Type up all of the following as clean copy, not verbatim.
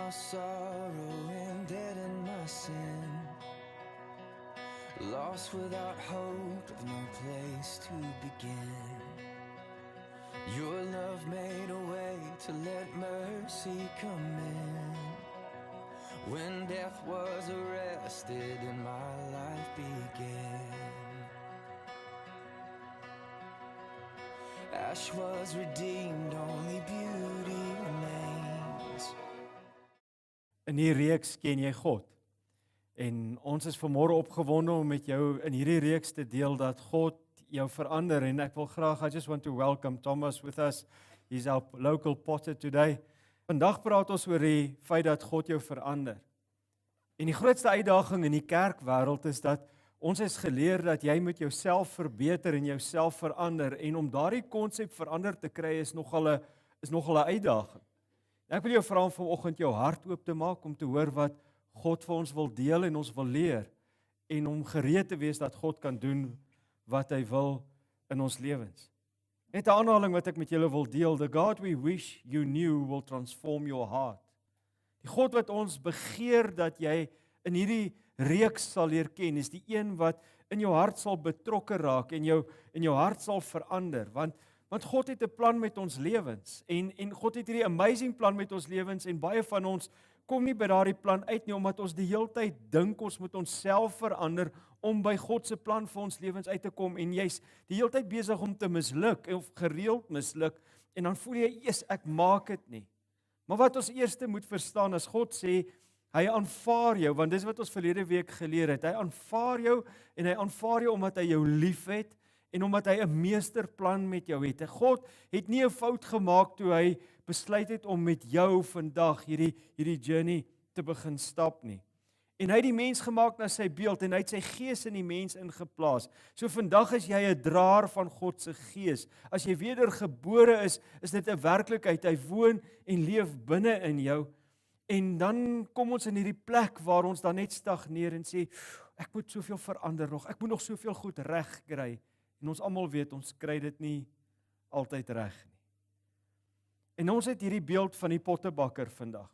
my sorrow and dead in my sin, lost without hope, with no place to begin. Your love made a way to let mercy come in. When death was arrested and my life began, ash was redeemed, only beauty remains. In hierdie reeks ken jy God. En ons is vanmôre opgewonde om met jou in hierdie reeks te deel dat God jou verander, en ek wil graag, I just want to welcome Thomas with us. He's our local potter today. Vandag praat ons oor die feit dat God jou verander. En die grootste uitdaging in die kerkwêreld is dat ons is geleer dat jy moet jouself verbeter en jouself verander, en om daardie konsep verander te kry is nogal 'n uitdaging. Ek wil jou vra om vanoggend jou hart oop te maak om te hoor wat God vir ons wil deel en ons wil leer, en om gereed te wees dat God kan doen wat hy wil in ons lewens. Net 'n aanhaling wat ek met julle wil deel. The God we wish you knew will transform your heart. Die God wat ons begeer dat jy in hierdie reeks sal leer ken, is die een wat in jou hart sal betrokke raak en jou hart sal verander, want God het 'n plan met ons lewens, en God het hierdie amazing plan met ons lewens, en baie van ons kom nie by daardie plan uit nie, omdat ons die hele tyd dink ons moet onsself verander om by God se plan vir ons lewens uit te kom, en jy's die hele tyd besig om te misluk, of gereeld misluk, en dan voel jy, "Eers, ek maak dit nie." Maar wat ons eerste moet verstaan, as God sê, hy aanvaar jou, want dis wat ons verlede week geleer het, hy aanvaar jou, en hy aanvaar jou omdat hy jou liefhet, en omdat hy 'n meesterplan met jou het. God het nie 'n fout gemaak toe hy besluit het om met jou vandag hierdie journey te begin stap nie. En hy het die mens gemaak na sy beeld, en hy het sy gees in die mens ingeplaas. So vandag is jy 'n draer van God se gees. As jy wedergebore is dit 'n werklikheid. Hy woon en leef binne in jou. En dan kom ons in hierdie plek waar ons dan net stagneer en sê, ek moet soveel verander nog, ek moet nog soveel goed reg kry. En ons almal weet, ons kry dit nie altyd reg nie. En ons het hierdie beeld van die pottebakker vandag.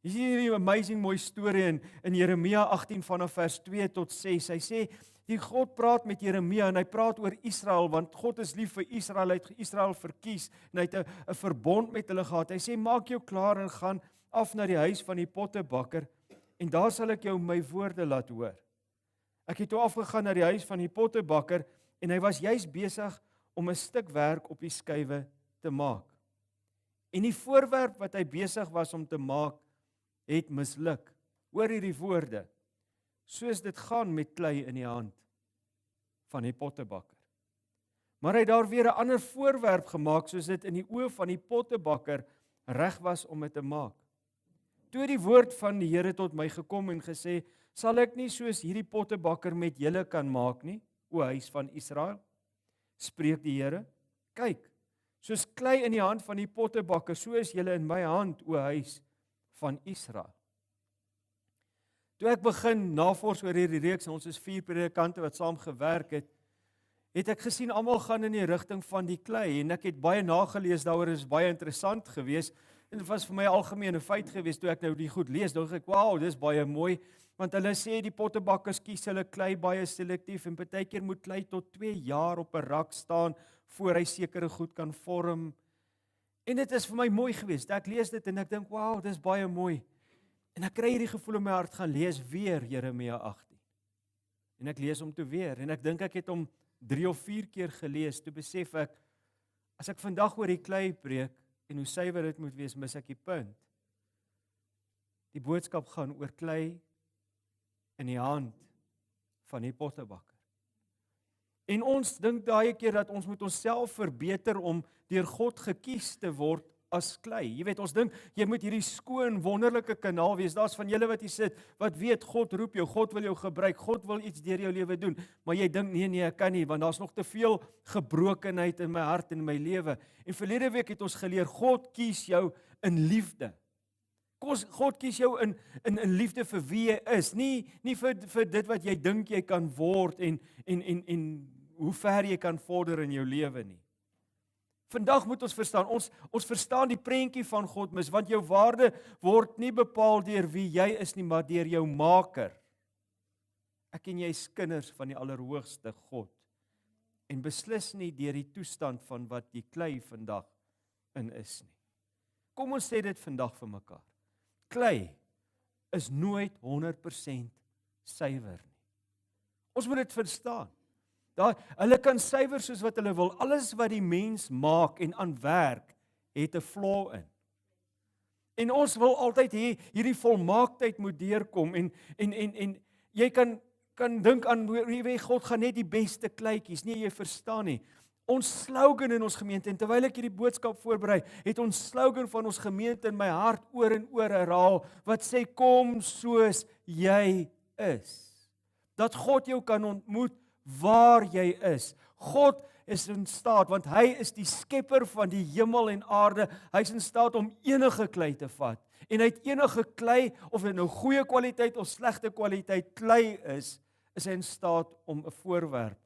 Hier is hierdie amazing mooi storie in Jeremia 18 vanaf vers 2 tot 6. Hy sê, die God praat met Jeremia, en hy praat oor Israel, want God is lief vir Israel, hy het Israel verkies, en hy het 'n verbond met hulle gehad. Hy sê, maak jou klaar en gaan af na die huis van die pottebakker, en daar sal ek jou my woorde laat hoor. Ek het toe afgegaan na die huis van die pottebakker, en hy was juis besig om 'n stuk werk op die skywe te maak. En die voorwerp wat hy besig was om te maak, het misluk. Hoor hierdie woorde. Soos dit gaan met klei in die hand van die pottebakker. Maar hy het daar weer 'n ander voorwerp gemaak, soos dit in die oë van die pottebakker reg was om dit te maak. Toe het die woord van die Here tot my gekom en gesê, sal ek nie soos hierdie pottebakker met julle kan maak nie, o huis van Israel? Spreek die Here. Kyk, soos klei in die hand van die pottebakker, so is julle in my hand, o huis van Israel. Toe ek begin navors oor hierdie reeks, en ons is 4 predikante wat saam gewerk het ek gesien almal gaan in die rigting van die klei, en ek het baie nagelees daaroor, is baie interessant geweest, en dit was vir my algemene feit geweest, toe ek nou die goed lees, dink ek, wow, dis baie mooi, want hulle sê die pottebakkers kies hulle klei baie selektief, en partykeer moet klei tot 2 jaar op 'n rak staan, voor hy sekere goed kan vorm, en dit is vir my mooi geweest, ek lees dit en ek dink, wow, dis baie mooi, en ek kry hierdie gevoel in my hart, gaan lees weer Jeremia 18, en ek lees hom toe weer, en ek dink ek het hom 3 of 4 keer gelees, toe besef ek, as ek vandag oor die klei preek, en hoe suiwer dit moet wees, mis ek die punt. Die boodskap gaan oor klei in die hand van die pottebakker. En ons dink daai keer dat ons moet onsself verbeter om deur God gekies te word as klei. Jy weet, ons dink, jy moet hierdie skoon, wonderlike kanaal wees. Daar's van julle wat hier sit, wat weet, God roep jou, God wil jou gebruik, God wil iets deur jou lewe doen, maar jy dink, nee, ek kan nie, want daar's nog te veel gebrokenheid in my hart en in my lewe. En verlede week het ons geleer, God kies jou in liefde. God kies jou in liefde vir wie jy is, nie vir dit wat jy dink jy kan word, en hoe ver jy kan vorder in jou lewe nie. Vandag moet ons verstaan, ons verstaan die prentjie van God mis, want jou waarde word nie bepaal deur wie jy is nie, maar deur jou Maker. Ek en jy is kinders van die Allerhoogste God en beslis nie deur die toestand van wat die klei vandag in is nie. Kom ons sê dit vandag vir mekaar. Klei is nooit 100% suiwer nie. Ons moet dit verstaan. Hulle kan suiwer soos wat hulle wil. Alles wat die mens maak en aan werk, het 'n flaw in. En ons wil altyd hê hierdie volmaaktheid moet deurkom en jy kan dink aan wie God gaan net die beste kleitjies. Nee, jy verstaan nie. Ons slogan in ons gemeente, en terwyl ek hierdie boodskap voorberei, het ons slogan van ons gemeente in my hart oor en oor herhaal, wat sê, kom soos jy is. Dat God jou kan ontmoet waar jy is. God is in staat, want hy is die skepper van die hemel en aarde, hy is in staat om enige klei te vat. En hy het enige klei, of dit nou goeie kwaliteit of slegte kwaliteit klei is hy in staat om 'n voorwerp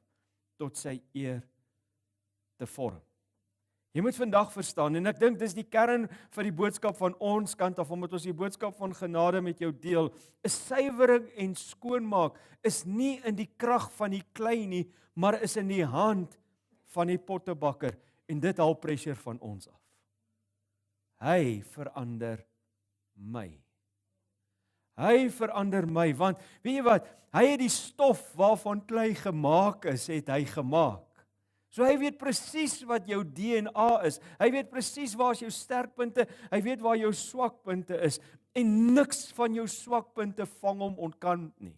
tot sy eer te vorm. Jy moet vandag verstaan, en ek dink dis die kern van die boodskap van ons kant af, omdat ons die boodskap van genade met jou deel, is suiwering en skoonmaak is nie in die krag van die klei nie, maar is in die hand van die pottebakker, en dit haal pressure van ons af. Hy verander my. Hy verander my, want weet jy wat, hy het die stof waarvan klei gemaak is, het hy gemaak. So hy weet presies wat jou DNA is. Hy weet presies waar is jou sterkpunte, hy weet waar jou swakpunte is, en niks van jou swakpunte vang hom onkant nie.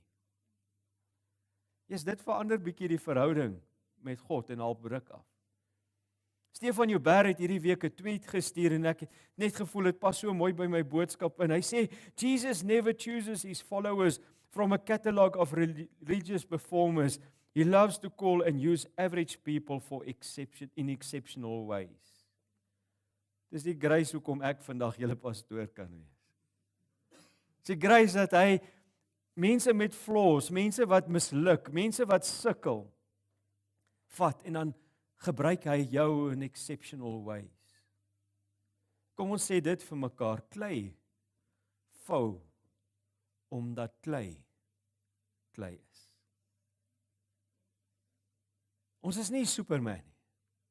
Dit verander bietjie die verhouding met God en haal druk af. Stefan Joubert het hierdie week 'n tweet gestuur en ek het net gevoel dit pas so mooi by my boodskap en hy sê Jesus never chooses his followers from a catalogue of religious performers. He loves to call and use average people in exceptional ways. Dis die grace hoekom ek vandag julle pastoor kan wees. Dis die grace dat hy mense met flaws, mense wat misluk, mense wat sukkel, vat en dan gebruik hy jou in exceptional ways. Kom ons sê dit vir mekaar, klei vou omdat klei is. Ons is nie Superman nie.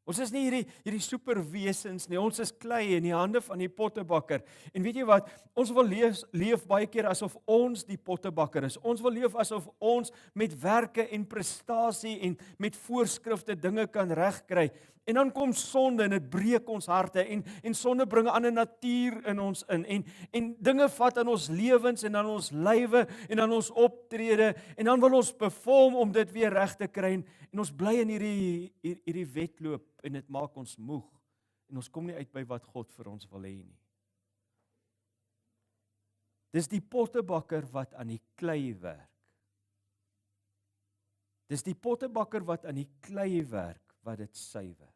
Ons is nie hierdie superwesens nie. Ons is klei in die hande van die pottebakker. En weet jy wat? Ons wil leef baie keer asof ons die pottebakker is. Ons wil leef asof ons met werke en prestasie en met voorskrifte dinge kan regkry. En dan kom sonde en dit breek ons harte en sonde bring 'n ander natuur in ons in en dinge vat in ons lewens en dan ons lywe en dan ons optrede en dan wil ons perform om dit weer reg te kry en ons bly in hierdie wedloop en dit maak ons moeg en ons kom nie uit by wat God vir ons wil hê nie. Dis die pottebakker wat aan die klei werk. Dis die pottebakker wat aan die klei werk wat dit suiwer.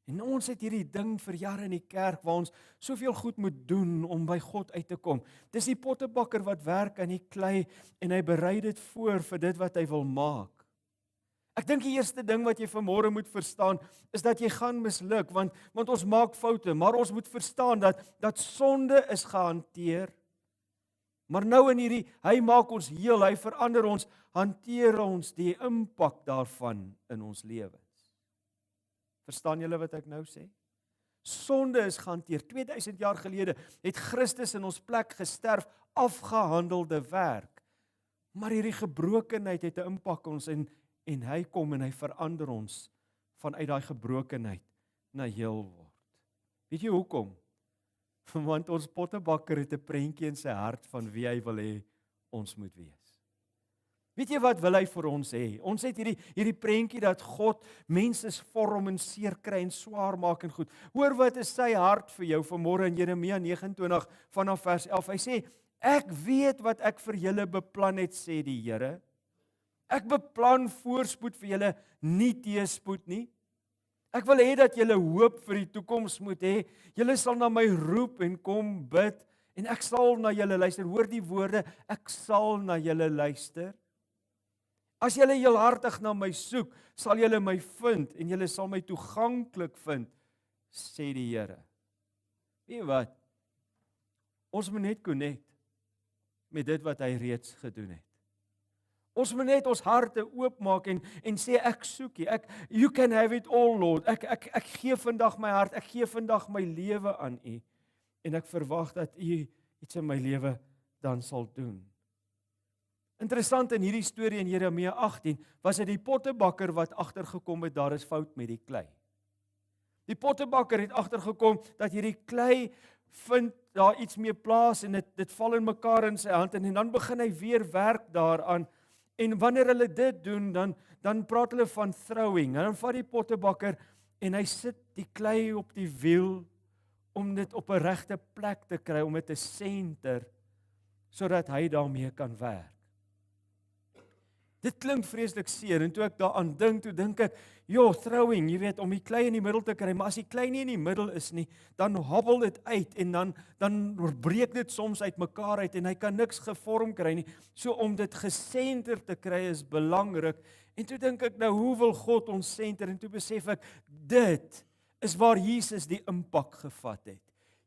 En ons het hierdie ding vir jare in die kerk waar ons soveel goed moet doen om by God uit te kom. Dis die pottebakker wat werk aan die klei en hy berei dit voor vir dit wat hy wil maak. Ek dink die eerste ding wat jy vanmôre moet verstaan is dat jy gaan misluk want ons maak foute, maar ons moet verstaan dat sonde is gehanteer. Maar nou in hy maak ons heel, hy verander ons, hanteer ons die impak daarvan in ons lewens. Verstaan julle wat ek nou sê? Sonde is gehanteer. 2000 jaar gelede het Christus in ons plek gesterf, afgehandelde werk. Maar hierdie gebrokenheid het 'n impak ons en hy kom en hy verander ons vanuit daai gebrokenheid na heel word. Weet jy hoekom? Want ons pottebakker het 'n prentjie in sy hart van wie hy wil hê ons moet wees. Weet jy wat wil hy vir ons hê? Ons het hierdie prentjie dat God mense vorm en seer kry en swaar maak en goed. Hoor wat is sy hart vir jou vanmôre in Jeremia 29 vanaf vers 11. Hy sê, ek weet wat ek vir julle beplan het, sê die Here. Ek beplan voorspoed vir julle, nie teëspoed nie. Ek wil hê dat julle hoop vir die toekoms moet hê. Julle sal na my roep en kom bid en ek sal na julle luister. Hoor die woorde, ek sal na julle luister. As julle heelhartig na my soek, sal julle my vind en julle sal my toeganklik vind, sê die Here. Weet jy wat? Ons moet net connect met dit wat hy reeds gedoen het. Ons moet net ons harte oopmaak en sê ek soek U. You can have it all, Lord. Ek gee vandag my hart, ek gee vandag my lewe aan U en ek verwag dat U iets in my lewe dan sal doen. Interessant in hierdie storie in Jeremia 18 was dit die pottebakker wat agtergekom het daar is fout met die klei. Die pottebakker het agtergekom dat hierdie klei vind daar iets mee plaas en dit val in mekaar in sy hand en dan begin hy weer werk daaraan. En wanneer hulle dit doen, dan praat hulle van throwing. En dan vat die pottebakker en hy sit die klei op die wiel om dit op 'n regte plek te kry, om dit te senter, sodat hy daarmee kan werk. Dit klink vreeslik seer en toe ek daaraan dink, throwing, jy weet, om die klei in die middel te kry, maar as die klei nie in die middel is nie, dan hobbel dit uit en dan breek dit soms uit mekaar uit en hy kan niks gevorm kry nie. So om dit gesenter te kry is belangrik. En toe dink ek, nou hoe wil God ons senter? En toe besef ek, dit is waar Jesus die impak gevat het.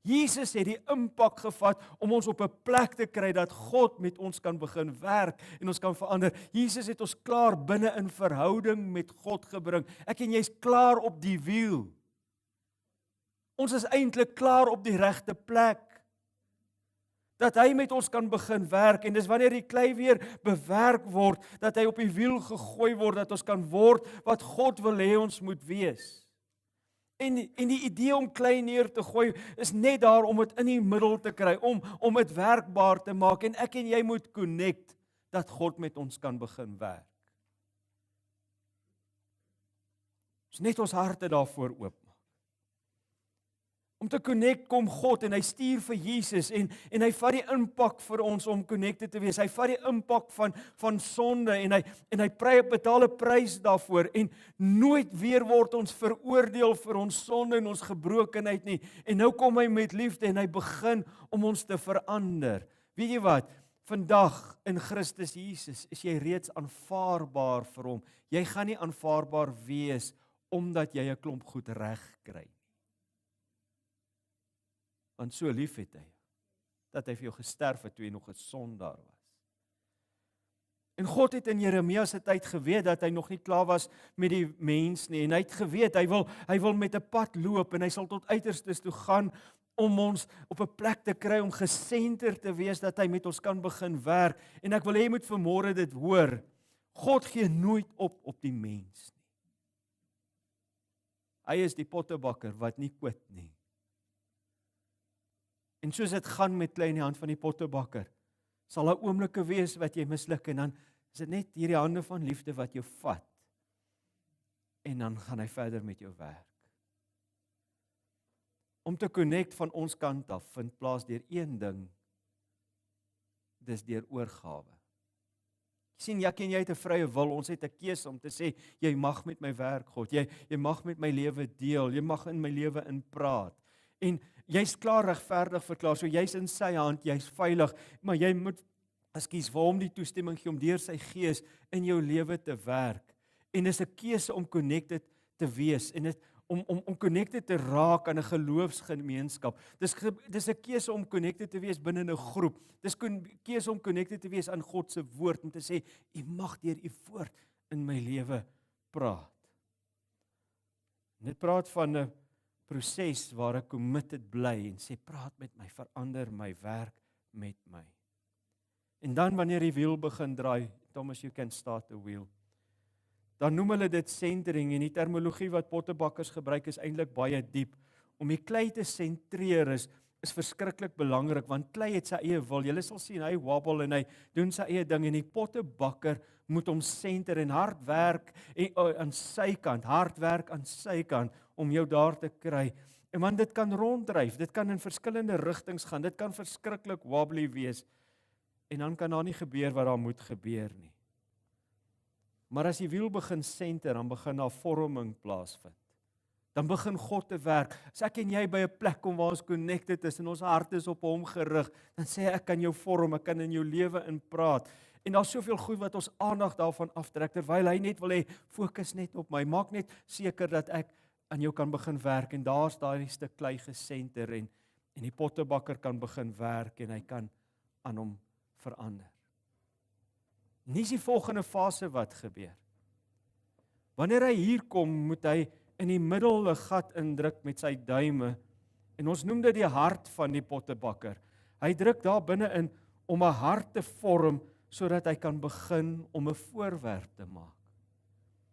Jesus het die impak gevat om ons op 'n plek te kry dat God met ons kan begin werk en ons kan verander. Jesus het ons klaar binne in verhouding met God gebring. Ek en jy's klaar op die wiel. Ons is eintlik klaar op die regte plek. Dat hy met ons kan begin werk en dis wanneer die klei weer bewerk word, dat hy op die wiel gegooi word, dat ons kan word wat God wil hê ons moet wees. En die idee om klei neer te gooi is net daar om dit in die middel te kry, om dit werkbaar te maak en ek en jy moet connect dat God met ons kan begin werk. Ons net ons harte daarvoor oopmaak. Om te connect kom God en hy stuur vir Jesus en hy vat die impak vir ons om connected te wees. Hy vat die impak van sonde en hy betaal 'n prys daarvoor en nooit weer word ons veroordeel vir ons sonde en ons gebrokenheid nie. En nou kom hy met liefde en hy begin om ons te verander. Weet jy wat? Vandag in Christus Jesus is jy reeds aanvaarbaar vir hom. Jy gaan nie aanvaarbaar wees omdat jy 'n klomp goed reg kry. Want so lief het hy, dat hy vir jou gesterf het toe jy nog 'n sondaar was. En God het in Jeremia se tyd geweet dat hy nog nie klaar was met die mens nie, en hy het geweet, hy wil met 'n pad loop, en hy sal tot uiterstes toe gaan, om ons op 'n plek te kry, om gesenter te wees, dat hy met ons kan begin werk, en ek wil hê jy moet vanmôre dit hoor, God gee nooit op die mens nie. Hy is die pottebakker wat nie kwit nie. En soos dit gaan met klei in die hand van die pottebakker, sal daar oomblikke wees wat jy misluk, en dan is dit net hierdie hande van liefde wat jou vat, en dan gaan hy verder met jou werk. Om te connect van ons kant af, vind plaas deur een ding, dis deur oorgawe. Sien, jy en jy het 'n vrye wil, ons het 'n keuse om te sê, jy mag met my werk, God, jy mag met my lewe deel, jy mag in my lewe inpraat, en jy's klaar regverdig verklaar, so jy's in sy hand, jy's veilig, maar jy moet, vir hom die toestemming gee om deur sy gees in jou lewe te werk, en dis 'n keuse om connected te wees, en dit om connected te raak aan 'n geloofsgemeenskap. Dis 'n keuse om connected te wees binne 'n groep. Dis 'n keuse om connected te wees aan God se woord, om te sê, U mag deur U woord in my lewe praat. Dit praat van 'n proses waar ek committed bly en sê, praat met my, verander my, werk met my. En dan wanneer die wiel begin draai, Thomas, you can start the wheel. Dan noem hulle dit centering, en die terminologie wat pottebakkers gebruik is eintlik baie diep. Om die klei te sentreer is verskriklik belangrik, want klei het sy eie wil. Julle sal sien, hy wobble en hy doen sy eie ding, en die pottebakker moet hom center en hard werk aan sy kant, hard werk aan sy kant, om jou daar te kry. En want dit kan ronddryf, dit kan in verskillende rigtings gaan, dit kan verskriklik wobbly wees, en dan kan daar nie gebeur wat daar moet gebeur nie. Maar as die wiel begin center, dan begin daar vorming plaasvind. Dan begin God te werk. As ek en jy by 'n plek kom waar ons connected is en ons hart is op hom gerig, dan sê ek kan jou vorm, ek kan in jou lewe inpraat. En daar's soveel goed wat ons aandag daarvan aftrek, terwyl hy net wil hê, fokus net op my, maak net seker dat ek aan jou kan begin werk, en daar's daai stuk klei gesenter, en die pottebakker kan begin werk, en hy kan aan hom verander. Nie is die volgende fase wat gebeur. Wanneer hy hier kom, moet hy in die middel 'n gat indruk met sy duime, en ons noem dit die hart van die pottebakker. Hy druk daar binne in om 'n hart te vorm, sodat hy kan begin om 'n voorwerp te maak.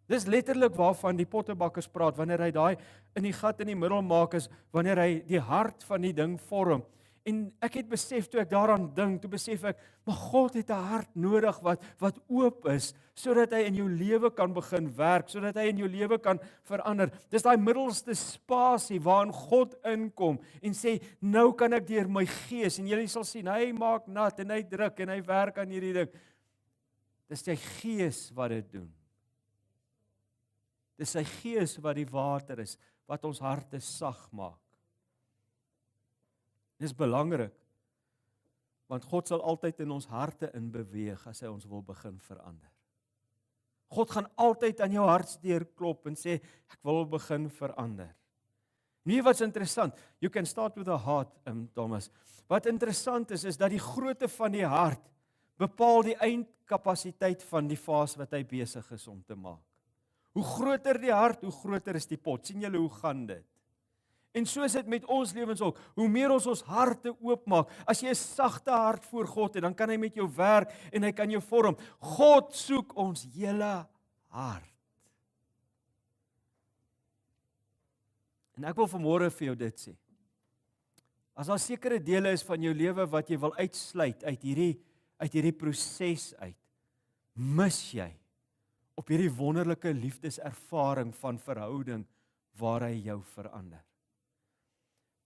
Dis letterlik waarvan die pottebakkers praat, wanneer hy daai in die gat in die middel maak, is wanneer hy die hart van die ding vorm. En ek het besef, toe ek daaraan dink, toe besef ek, maar God het 'n hart nodig wat oop is, sodat hy in jou lewe kan begin werk, sodat hy in jou lewe kan verander. Dis daai middelste spasie waarin God inkom en sê, nou kan ek deur my gees, en julle sal sien, hy maak nat en hy druk en hy werk aan hierdie ding. Dis sy gees wat dit doen. Dis sy gees wat die water is, wat ons harte sag maak. Dis belangrik, want God sal altyd in ons harte inbeweeg as hy ons wil begin verander. God gaan altyd aan jou hartsdeur klop en sê, ek wil begin verander. Nie wat's interessant, you can start with a heart, Thomas. Wat interessant is dat die grootte van die hart bepaal die eindkapasiteit van die fase wat hy besig is om te maak. Hoe groter die hart, hoe groter is die pot. Sien julle hoe gaan dit? En so is dit met ons lewens ook. Hoe meer ons harte oopmaak, as jy 'n sagte hart voor God het, dan kan hy met jou werk en hy kan jou vorm. God soek ons hele hart. En ek wil vanmôre vir jou dit sê. As daar sekere dele is van jou lewe wat jy wil uitsluit uit hierdie proses uit, mis jy op hierdie wonderlike liefdeservaring van verhouding waar hy jou verander.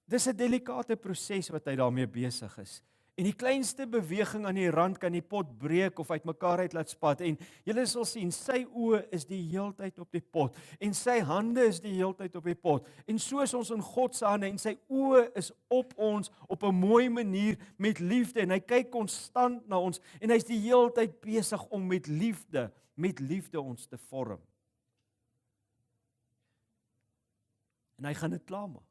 Dis 'n delikate proses wat hy daarmee besig is. En die kleinste beweging aan die rand kan die pot breek of uitmekaar uit laat spat. En julle sal sien, sy oë is die heeltyd op die pot en sy hande is die heeltyd op die pot. En so is ons in God se hande en sy oë is op ons op 'n mooi manier met liefde en hy kyk konstant na ons en hy's die heeltyd besig om met liefde ons te vorm. En hy gaan dit klaarmaak.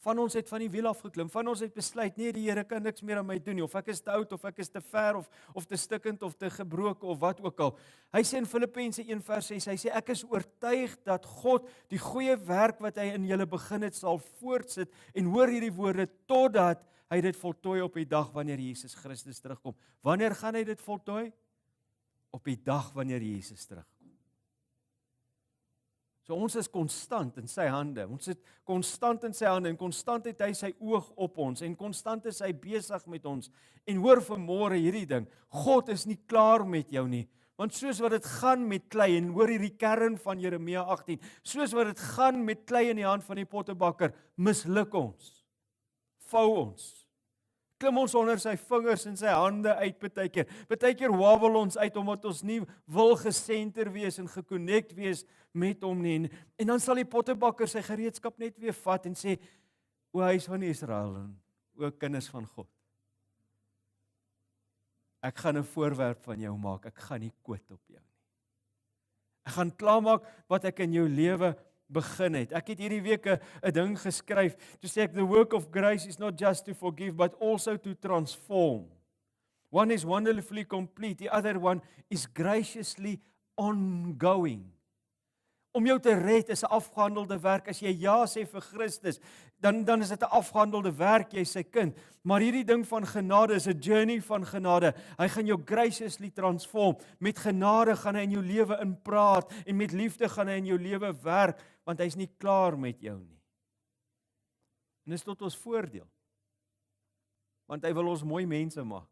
Van ons het van die wiel afgeklim, van ons het besluit, nee, die Here kan niks meer aan my doen nie, of ek is te oud, of ek is te ver, of te stikkend, of te gebroken, of wat ook al. Hy sê in Filippense 1:6, hy sê, ek is oortuig dat God die goeie werk wat hy in julle begin het, sal voortsit, en hoor hierdie woorde, totdat hy dit voltooi op die dag wanneer Jesus Christus terugkom. Wanneer gaan hy dit voltooi? Op die dag wanneer Jesus terugkom. So ons is konstant in sy hande, ons sit konstant in sy hande, en konstant het hy sy oog op ons, en konstant is hy besig met ons, en hoor vanmôre hierdie ding, God is nie klaar met jou nie, want soos wat dit gaan met klei, en hoor hierdie kern van Jeremia 18, soos wat dit gaan met klei in die hand van die pottebakker, misluk ons, vou ons, klim ons onder sy vingers en sy hande uit partykeer wabbel ons uit, omdat ons nie wil gesenter wees en geconnect wees met hom nie, en dan sal die pottebakker sy gereedskap net weer vat en sê, o huis van Israel, en o kinders van God, ek gaan 'n voorwerp van jou maak, ek gaan nie kwit op jou nie, ek gaan klaarmaak wat ek in jou lewe begin het. Ek het hierdie week 'n ding geskryf, toe sê ek, the work of grace is not just to forgive, but also to transform. One is wonderfully complete, the other one is graciously ongoing. Om jou te red is 'n afgehandelde werk. As jy ja sê vir Christus, dan is dit 'n afgehandelde werk, jy is sy kind. Maar hierdie ding van genade is 'n journey van genade. Hy gaan jou graciously transform. Met genade gaan hy in jou lewe inpraat en met liefde gaan hy in jou lewe werk, want hy's nie klaar met jou nie. En dis tot ons voordeel. Want hy wil ons mooi mense maak.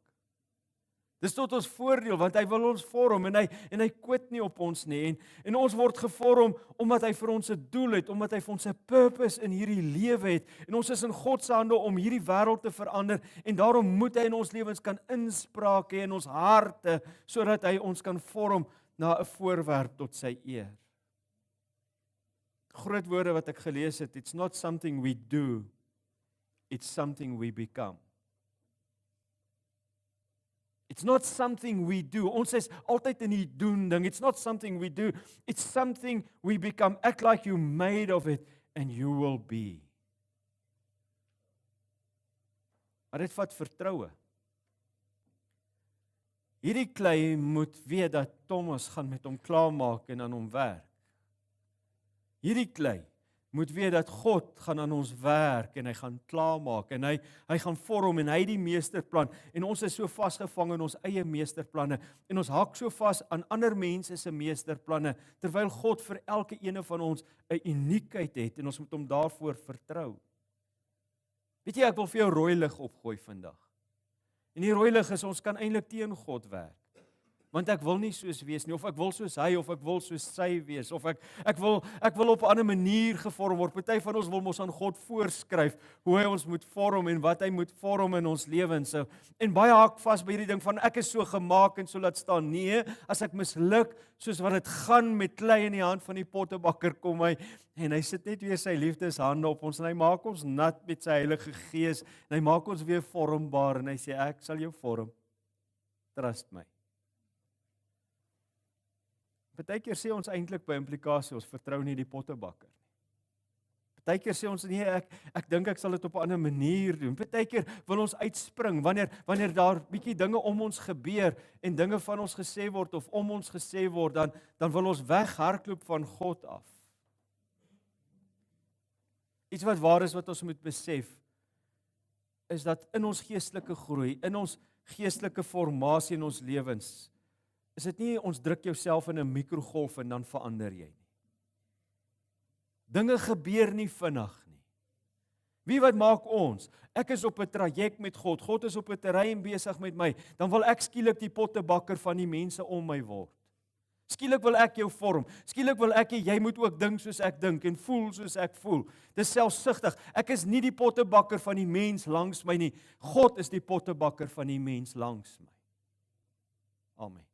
Dis tot ons voordeel, want hy wil ons vorm en hy kwit nie op ons nie. En ons word gevorm omdat hy vir ons 'n doel het, omdat hy vir ons 'n purpose in hierdie lewe het. En ons is in God se hande om hierdie wêreld te verander en daarom moet hy in ons lewens kan inspraak hê in ons harte sodat hy ons kan vorm na 'n voorwerp tot sy eer. Groot woorde wat ek gelees het, it's not something we do, it's something we become. It's not something we do. Ons is altyd in die doen ding. It's not something we do. It's something we become. Act like you made of it and you will be. Maar dit vat vertroue. Hierdie klei moet weet dat Thomas gaan met hom klaarmaak en aan hom werk. Hierdie klei moet weet dat God gaan aan ons werk en hy gaan klaarmaak en hy gaan vorm en hy die meesterplan en ons is so vasgevang in ons eie meesterplanne en ons hak so vas aan ander mense se meesterplanne terwyl God vir elke ene van ons 'n uniekheid het en ons moet hom daarvoor vertrou. Weet jy, ek wil vir jou rooi lig opgooi vandag. En die rooi lig is ons kan eintlik teen God werk. Want ek wil nie soos wees nie, of ek wil soos hy, of ek wil soos sy wees, of ek wil op 'n ander manier gevorm word. Party van ons wil mos aan God voorskryf hoe hy ons moet vorm en wat hy moet vorm in ons lewens. So, en baie hak vas by hierdie ding van ek is so gemaak en so laat staan. Nee, as ek misluk, soos wat dit gaan met klei in die hand van die pottebakker kom hy, en hy sit net weer sy liefdeshande op ons en hy maak ons nat met sy Heilige Gees en hy maak ons weer vormbaar en hy sê ek sal jou vorm. Trust my. Partykeer sê ons eintlik by implikasie, ons vertrou nie die pottebakker nie. Partykeer sê ons nee, ek dink ek sal dit op 'n ander manier doen. Partykeer wil ons uitspring wanneer daar bietjie dinge om ons gebeur en dinge van ons gesê word of om ons gesê word, dan wil ons weghardloop van God af. Iets wat waar is wat ons moet besef is dat in ons geestelike groei, in ons geestelike formasie in ons lewens is dit nie ons druk jouself in 'n mikrogolf en dan verander jy nie. Dinge gebeur nie vinnig nie. Wie wat maak ons? Ek is op 'n traject met God. God is op 'n terrein besig met my. Dan wil ek skielik die pottebakker van die mense om my word. Skielik wil ek jou vorm. Skielik wil ek jy moet ook dink soos ek dink en voel soos ek voel. Dis selfsugtig. Ek is nie die pottebakker van die mens langs my nie. God is die pottebakker van die mens langs my. Amen.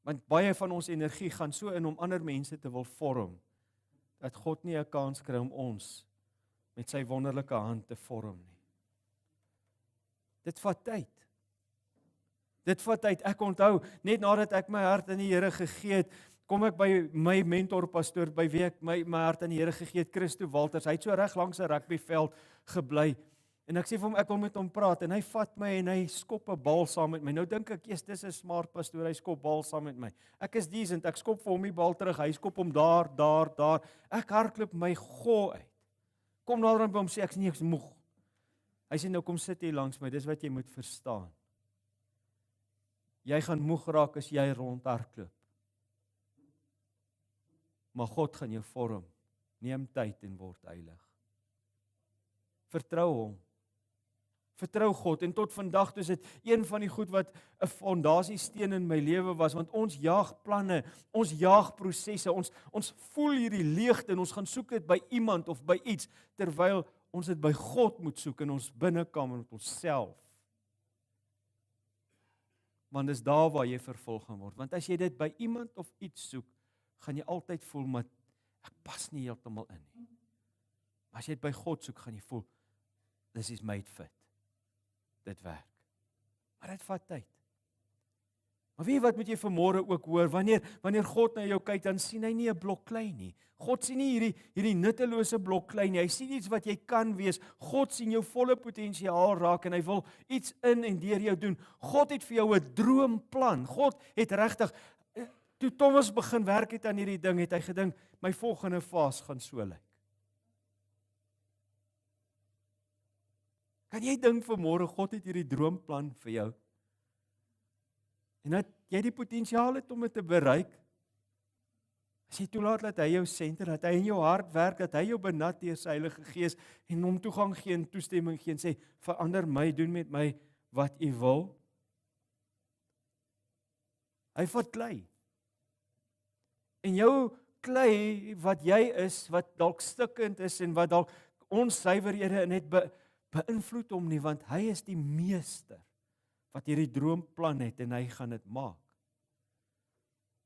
Want baie van ons energie gaan so in om ander mense te wil vorm, dat God nie 'n kans kry om ons met sy wonderlike hand te vorm nie. Dit vat tyd. Dit vat tyd. Ek onthou, net nadat ek my hart aan die Here gegee het, kom ek by my mentorpastoor, by wie ek my hart aan die Here gegee het, Christo Walters. Hy het so reg langs 'n rugbyveld gebly. En ek sê vir hom, ek wil met hom praat, en hy vat my en hy skop 'n bal saam met my. Nou dink ek, yes, dis 'n smart pastoor, hy skop bal saam met my. Ek is decent, ek skop vir hom die bal terug, hy skop hom daar. Ek hardloop my go uit. Kom nader aan by hom, sê ek is nie eens moeg. Hy sê, nou kom sit hier langs my, dis wat jy moet verstaan. Jy gaan moeg raak as jy rondhardloop. Maar God gaan jou vorm. Neem tyd en word heilig. Vertrou hom. Vertrou God, en tot vandag is dit een van die goed wat 'n fondasiesteen in my lewe was, want ons jaag planne, ons jaag prosesse, ons voel hierdie leegte en ons gaan soek dit by iemand of by iets, terwyl ons dit by God moet soek in ons binnekamer met onsself. Want dis daar waar jy vervul gaan word, want as jy dit by iemand of iets soek, gaan jy altyd voel, maar ek pas nie heeltemal in nie. Maar as jy dit by God soek, gaan jy voel, this is made fit. Dit werk. Maar dit vat tyd. Maar weet jy wat moet jy vanmôre ook hoor? Wanneer God na jou kyk, dan sien hy nie 'n blok klei nie. God sien nie hierdie nuttelose blok klei nie. Hy sien iets wat jy kan wees. God sien jou volle potensiaal raak en hy wil iets in en deur jou doen. God het vir jou 'n droomplan. God het regtig, toe Thomas begin werk het aan hierdie ding, het hy gedink, my volgende fase gaan so lyk. Kan jy dink vanmôre God het hierdie droomplan vir jou? En dat jy die potensiaal het om dit te bereik. As jy toelaat dat hy jou senter, dat hy in jou hart werk, dat hy jou benut deur sy Heilige Gees en hom toegang gee en toestemming gee en sê, verander my, doen met my wat u wil. Hy vat klei. En jou klei wat jy is, wat dalk stikkend is en wat dalk onsuiverhede net beïnvloed hom nie, want hy is die meester wat hierdie droomplan het en hy gaan dit maak.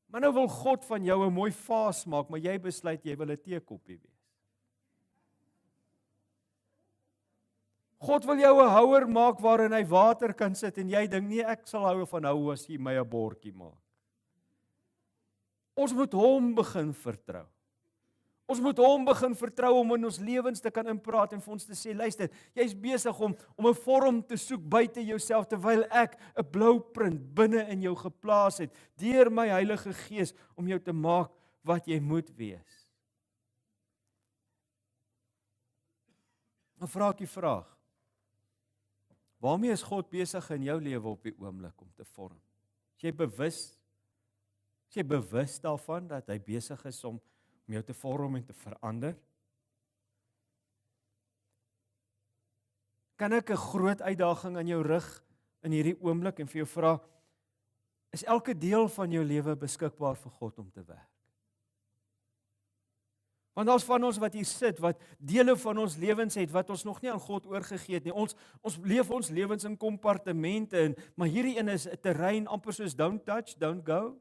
Maar nou wil God van jou 'n mooi vaas maak, maar jy besluit jy wil 'n teekoppie wees. God wil jou 'n houer maak waarin hy water kan sit en jy dink nee, ek sal hou van hou as jy my 'n bordjie maak. Ons moet hom begin vertrou. Ons moet hom begin vertrou om in ons lewens te kan inpraat en vir ons te sê, luister, jy's besig om 'n vorm te soek buite jouself terwyl ek 'n blouprint binne in jou geplaas het deur my Heilige Gees om jou te maak wat jy moet wees. Dan vra ek die vraag: waarmee is God besig in jou lewe op die oomblik om te vorm? Is jy bewus daarvan dat hy besig is om jou te vorm en te verander? Kan ek 'n groot uitdaging aan jou rig in hierdie oomblik en vir jou vra, is elke deel van jou lewe beskikbaar vir God om te werk? Want daar's van ons wat hier sit, wat dele van ons lewens het, wat ons nog nie aan God oorgegee het nie. Ons leef ons lewens in kompartemente, maar hierdie een is 'n terrein amper soos don't touch, don't go.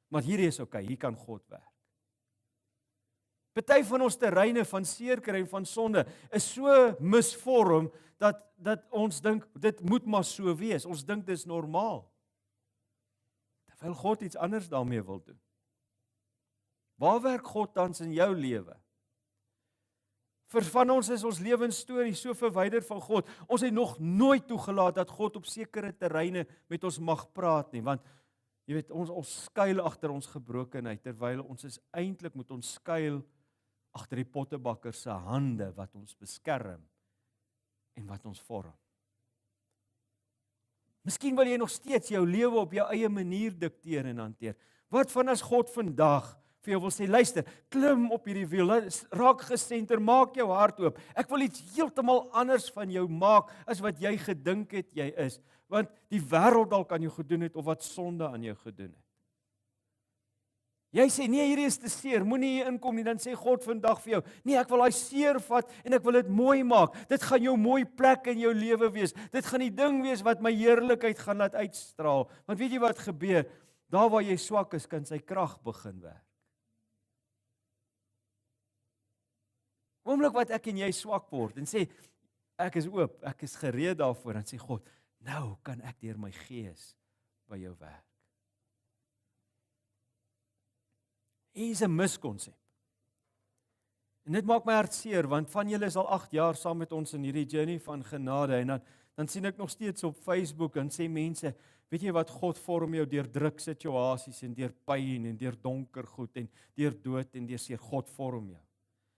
Maar hierdie is okay, hier kan God werk. Party van ons terreine van seerkry en van sonde is so misvorm dat ons dink dit moet maar so wees. Ons dink dis normaal. Terwyl God iets anders daarmee wil doen. Waar werk God tans in jou lewe? Vir van ons is ons lewensstorie so verwyder van God. Ons het nog nooit toegelaat dat God op sekere terreine met ons mag praat nie, want jy weet ons skuil agter ons gebrokenheid terwyl ons is eintlik moet ons skuil agter die pottebakker se hande wat ons beskerm en wat ons vorm. Miskien wil jy nog steeds jou lewe op jou eie manier dikteer en hanteer. Wat van as God vandag vir jou wil sê, luister, klim op hierdie wiel, raak gesenter, maak jou hart oop. Ek wil iets heeltemal anders van jou maak as wat jy gedink het jy is, want die wêreld dalk aan jou gedoen het of wat sonde aan jou gedoen het. Jy sê, nee, hierdie is te seer, moenie hier inkom nie, dan sê God vandag vir jou, nee, ek wil daai seer vat en ek wil dit mooi maak. Dit gaan jou mooi plek in jou lewe wees. Dit gaan die ding wees wat my heerlikheid gaan laat uitstraal. Want weet jy wat gebeur? Daar waar jy swak is, kan sy krag begin werk. Oomblik wat ek en jy swak word en sê, ek is oop, ek is gereed daarvoor, dan sê God, nou kan ek deur my Gees by jou werk. Hier is 'n miskonsep. En dit maak my hart seer, want van julle is al 8 jaar saam met ons in hierdie journey van genade, en dan sien ek nog steeds op Facebook, en sê mense, weet jy wat, God vorm jou deur druksituasies, en deur pyn, en deur donker goed, en deur dood, en deur seer, God vorm jou.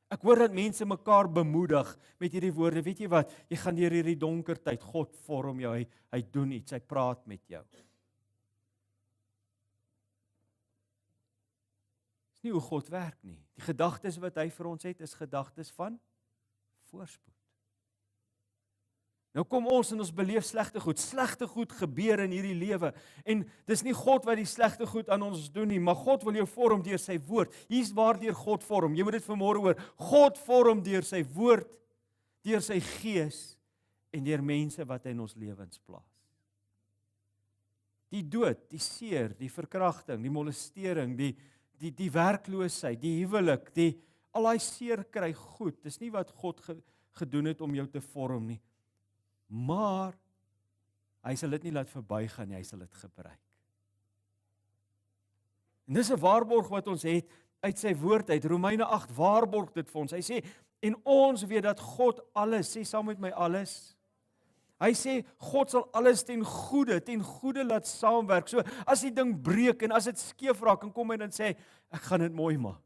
Ek hoor dat mense mekaar bemoedig met hierdie woorde, weet jy wat, jy gaan deur hierdie donker tyd, God vorm jou, hy doen iets, hy praat met jou. Nie hoe God werk nie. Die gedagtes wat hy vir ons het, is gedagtes van voorspoed. Nou kom ons en ons beleef slegte goed. Slegte goed gebeur in hierdie lewe. En dis nie God wat die slegte goed aan ons doen nie, maar God wil jou vorm deur sy woord. Hier's waardeur God vorm. Jy moet dit vanmôre hoor. God vorm deur sy woord, deur sy Gees en deur mense wat hy in ons lewens plaas. Die dood, die seer, die verkrachting, die molestering, die werkloosheid, die huwelik, al daai seer kry goed. Dis nie wat God gedoen het om jou te vorm nie. Maar hy sal dit nie laat verbygaan nie, hy sal dit gebruik. En dis 'n waarborg wat ons het uit sy woord uit. Romeine 8 waarborg dit vir ons. Hy sê, en ons weet dat God alles, sê saam met my alles. Hy sê, God sal alles ten goede laat saamwerk. So, as die ding breek en as dit skeef raak, en kom hy dan sê, ek gaan dit mooi maak.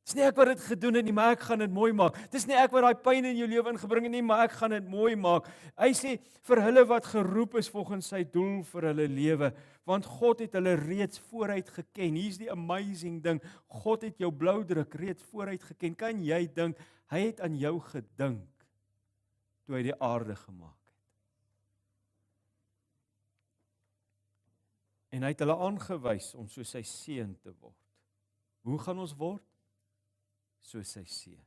Dis nie ek wat dit gedoen het nie, maar ek gaan dit mooi maak. Dis nie ek wat daai pyn in jou lewe ingebring het nie, maar ek gaan dit mooi maak. Hy sê, vir hulle wat geroep is volgens sy doel vir hulle lewe, want God het hulle reeds vooruit geken. Hier's die amazing ding, God het jou bloudruk reeds vooruit geken. Kan jy dink, hy het aan jou gedink, toe hy die aarde gemaak het. En hy het hulle aangewys om soos sy seun te word. Hoe gaan ons word? Soos sy seun.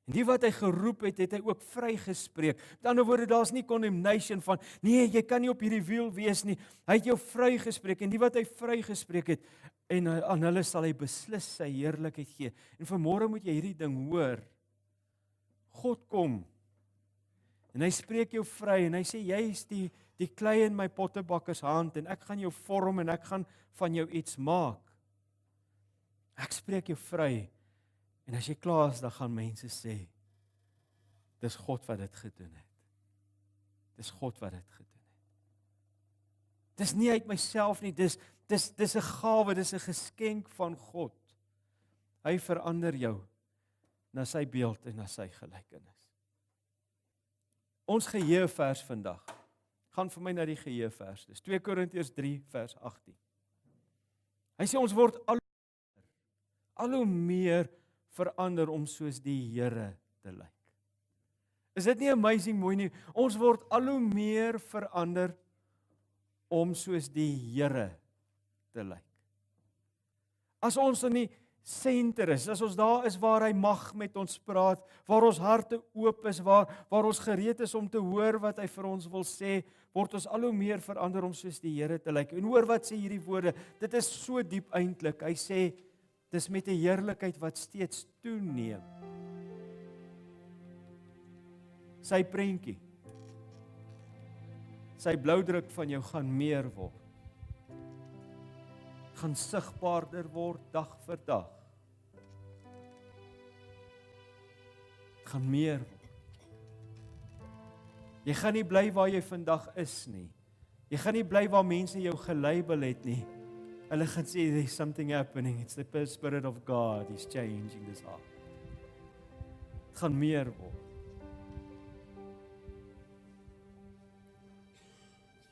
En die wat hy geroep het, het hy ook vrygespreek. Met ander woorde, daar's nie condemnation van, nee, jy kan nie op hierdie wiel wees nie. Hy het jou vrygespreek, en die wat hy vrygespreek het, en aan hulle sal hy beslis sy heerlikheid gee. En vanmôre moet jy hierdie ding hoor. God kom en hy spreek jou vry en hy sê jy is die klei in my pottebakkers hand en ek gaan jou vorm en ek gaan van jou iets maak. Ek spreek jou vry en as jy klaar is, dan gaan mense sê dis God wat dit gedoen het. Dis God wat dit gedoen het. Dis nie uit myself nie, dis 'n gawe, dis 'n geskenk van God. Hy verander jou na sy beeld en na sy gelykenis. Ons geheue-vers vandag, gaan vir my na die geheue-vers, dis 2 Korintiërs 3 vers 18. Hy sê ons word al hoe meer verander om soos die Here te lyk. Is dit nie amazing mooi nie? Ons word al hoe meer verander om soos die Here te lyk. As ons in die senter is, as ons daar is waar hy mag met ons praat, waar ons harte oop is, waar ons gereed is om te hoor wat hy vir ons wil sê, word ons al hoe meer verander om soos die Here te lyk. En hoor wat sê hierdie woorde, dit is so diep eintlik. Hy sê, dis met 'n heerlikheid wat steeds toeneem. Sy prentjie, sy bloudruk van jou gaan meer word. Gaan sigbaarder word dag vir dag. Gaan meer word. Jy gaan nie bly waar jy vandag is nie. Jy gaan nie bly waar mense jou gelabel het nie. Hulle gaan sê there's something happening. It's the Spirit of God. He's changing this heart. Het gaan meer word.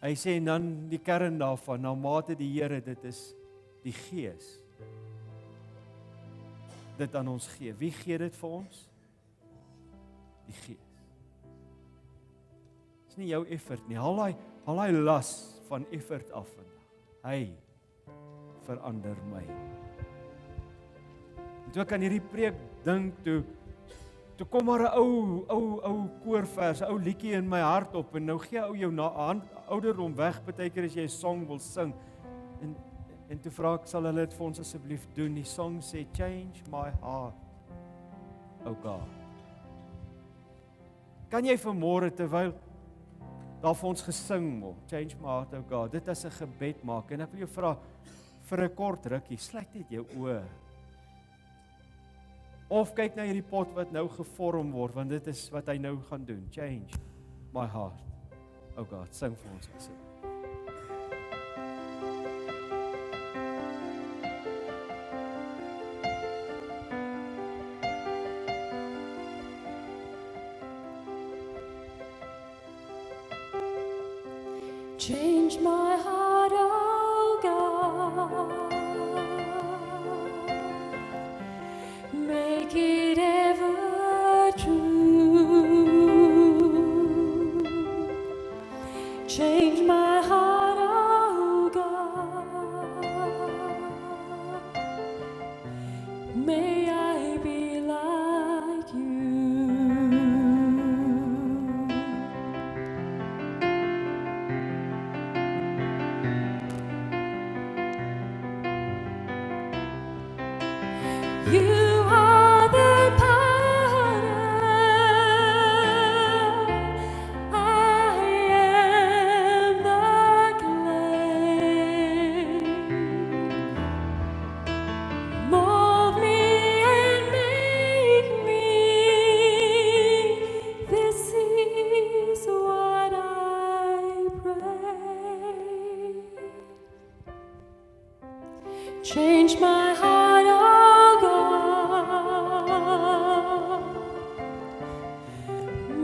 Hy sê en dan die kern daarvan, na mate die Here, dit is die Gees. Dit aan ons gee. Wie gee dit vir ons? Die Gees. Dis nie jou effort nie. Haal daai las van effort af vandag. Hy verander my. En toe ek aan hierdie preek dink, toe kom maar 'n ou koorvers, 'n ou liedjie in my hart op en nou gee ou jou ouderdom weg, partykeer as jy 'n song wil sing. En toe vra ek, sal hulle dit vir ons asseblief doen? Die song sê, change my heart, oh God. Kan jy vanmôre, terwyl daar vir ons gesing word, change my heart, oh God, dit as 'n gebed maak, en ek wil jou vra, vir 'n kort rukkie, sluit net jou oë. Of kyk na hierdie pot wat nou gevorm word, want dit is wat hy nou gaan doen. Change my heart, oh God, sing vir ons asseblief. Change my heart, oh God, make it ever true. Change my heart, oh God, may I be like you. You are the potter, I am the clay. Mold me and make me, this is what I pray. Change my heart, oh God,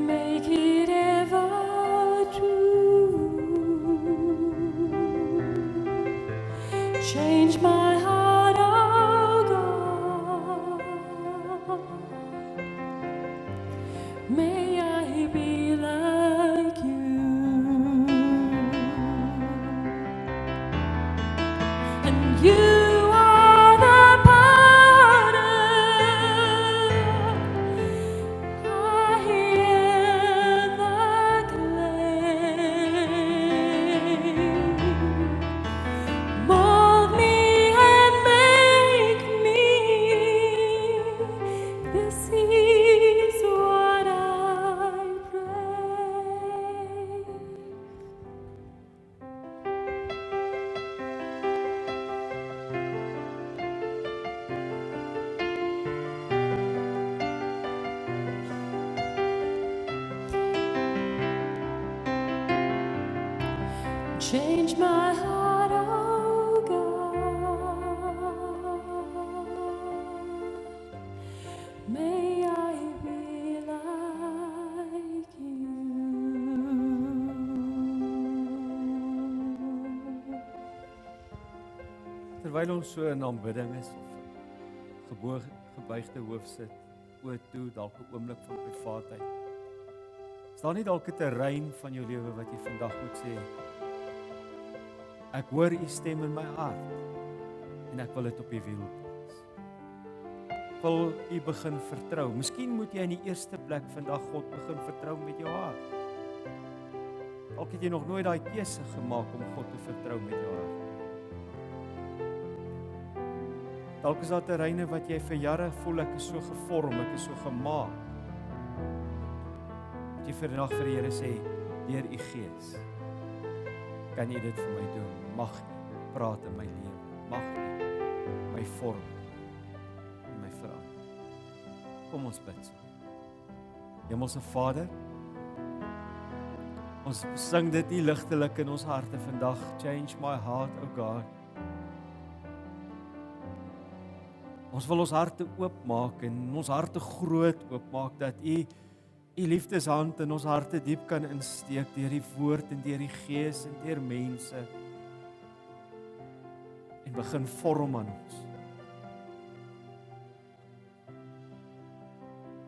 make it ever true. Change my heart, oh God, may I be like you. And you this is what I change my heart, oh God. May I be like you. Terwyl ons so in aanbidding is of gebuigde hoof sit, oë toe, dalk 'n oomblik van privaatheid. Is daar nie dalk 'n terrein van jou lewe wat jy vandag moet sê, ek hoor u stem in my hart en ek wil dit op die wiel plaas. Ek wil u begin vertrou. Miskien moet jy in die eerste plek vandag God begin vertrou met jou hart. Dalk het jy nog nooit daai keuse gemaak om God te vertrou met jou hart. Dalk is daar terreine wat jy vir jare voel ek is so gevorm, ek is so gemaak. Dat jy vandag vir die Here sê, deur u Gees, kan u dit vir my doen. Mag u praat in my lewe. Mag u my vorm en my verander. Kom ons bid saam. Hemelse Vader, ons sing dit nie ligtelik in ons harte vandag. Change my heart, oh God. Ons wil ons harte oopmaak en ons harte groot oopmaak dat u liefdeshand in ons harte diep kan insteek deur die woord en deur die Gees en deur mense en begin vorm aan ons.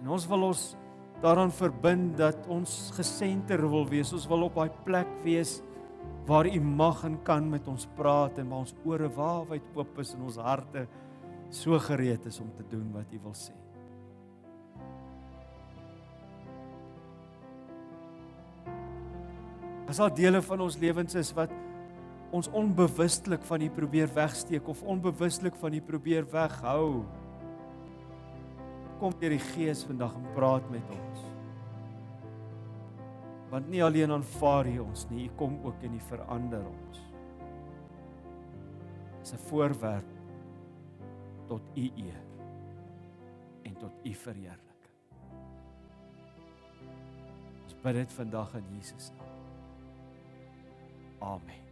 En ons wil ons daaraan verbind dat ons gesenter wil wees. Ons wil op daai plek wees waar u mag en kan met ons praat en waar ons ore waawyd oop is en ons harte so gereed is om te doen wat u wil sê. As daar dele van ons lewens is wat ons onbewustelik van u probeer wegsteek of onbewustelik van u probeer weghou, kom deur die Gees vandag en praat met ons. Want nie alleen aanvaar u ons nie, u kom ook en u verander ons. Dis 'n voorwerp tot u eer en tot u verheerliking. Ons bid dit vandag in Jesus naam. Amen.